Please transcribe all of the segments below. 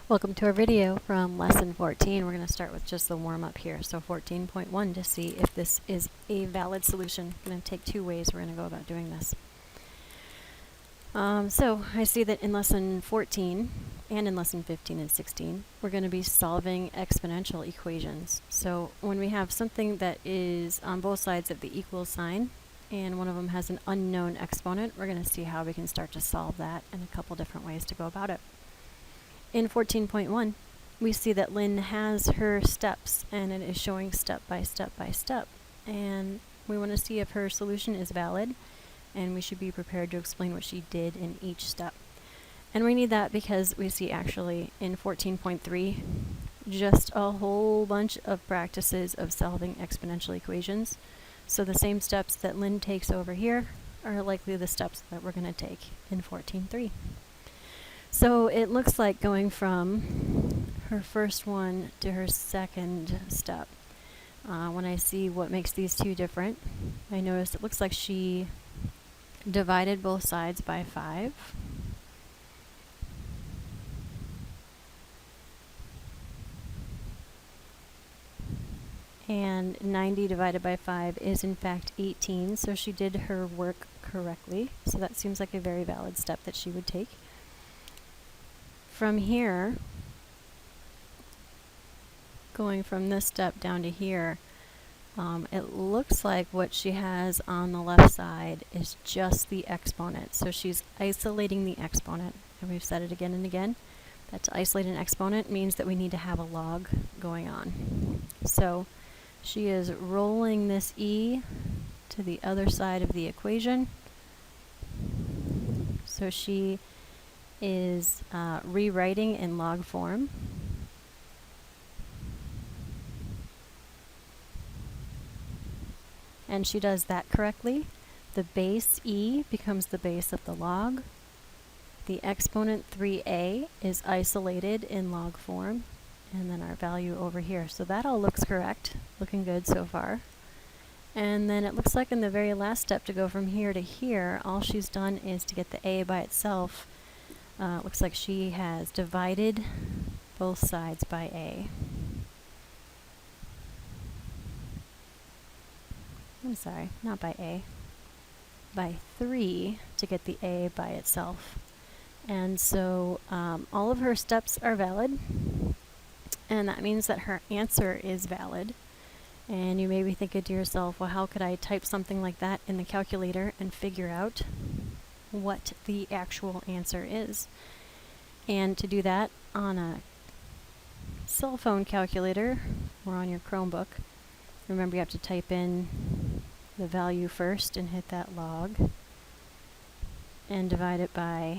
Welcome to our video from lesson 14. We're going to start with just the warm-up here. So 14.1 to see if this is a valid solution. I'm going to take two ways we're going to go about doing this. So I see that in lesson 14 and in lesson 15 and 16, we're going to be solving exponential equations. So when we have something that is on both sides of the equal sign and one of them has an unknown exponent, we're going to see how we can start to solve that and a couple different ways to go about it. In 14.1, we see that Lynn has her steps, and it is showing step by step by step. And we want to see if her solution is valid, and we should be prepared to explain what she did in each step. And we need that because we see actually in 14.3 just a whole bunch of practices of solving exponential equations. So the same steps that Lynn takes over here are likely the steps that we're going to take in 14.3. So it looks like going from her first one to her second step. When I see what makes these two different, I notice it looks like she divided both sides by 5. And 90 divided by 5 is in fact 18, so she did her work correctly. So that seems like a very valid step that she would take. From here, going from this step down to here, it looks like what she has on the left side is just the exponent. So she's isolating the exponent, and we've said it again and again, that to isolate an exponent means that we need to have a log going on. So she is rolling this e to the other side of the equation. So she is rewriting in log form. And she does that correctly. The base e becomes the base of the log. The exponent 3a is isolated in log form. And then our value over here. So that all looks correct. Looking good so far. And then it looks like in the very last step to go from here to here, all she's done is to get the a by itself. Looks like she has divided both sides by a. I'm sorry, not by a. By 3 to get the a by itself. And so all of her steps are valid. And that means that her answer is valid. And you may be thinking to yourself, well, how could I type something like that in the calculator and figure out what the actual answer is? And to do that on a cell phone calculator or on your Chromebook, remember you have to type in the value first and hit that log and divide it by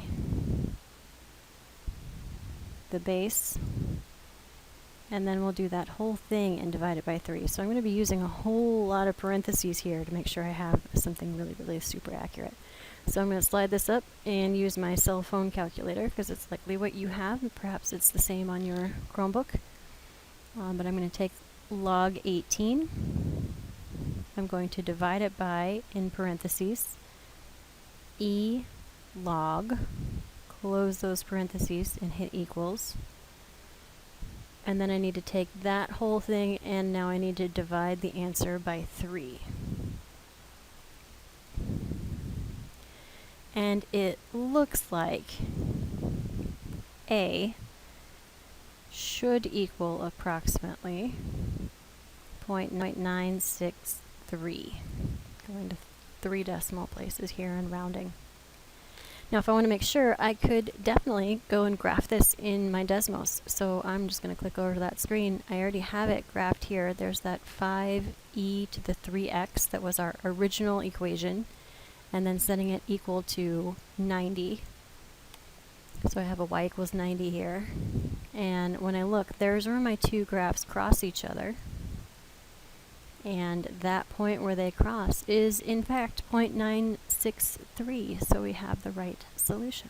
the base. And then we'll do that whole thing and divide it by 3. So I'm going to be using a whole lot of parentheses here to make sure I have something really, really super accurate. So I'm going to slide this up and use my cell phone calculator because it's likely what you have. Perhaps it's the same on your Chromebook. But I'm going to take log 18. I'm going to divide it by, in parentheses, e log, close those parentheses and hit equals. And then I need to take that whole thing and now I need to divide the answer by 3. And it looks like a should equal approximately 0.963. Going to 3 decimal places here and rounding. Now if I want to make sure, I could definitely go and graph this in my Desmos. So I'm just going to click over to that screen. I already have it graphed here. There's that 5e to the 3x that was our original equation, and then setting it equal to 90. So I have a y equals 90 here. And when I look, there's where my two graphs cross each other. And that point where they cross is in fact 0.963, so we have the right solution.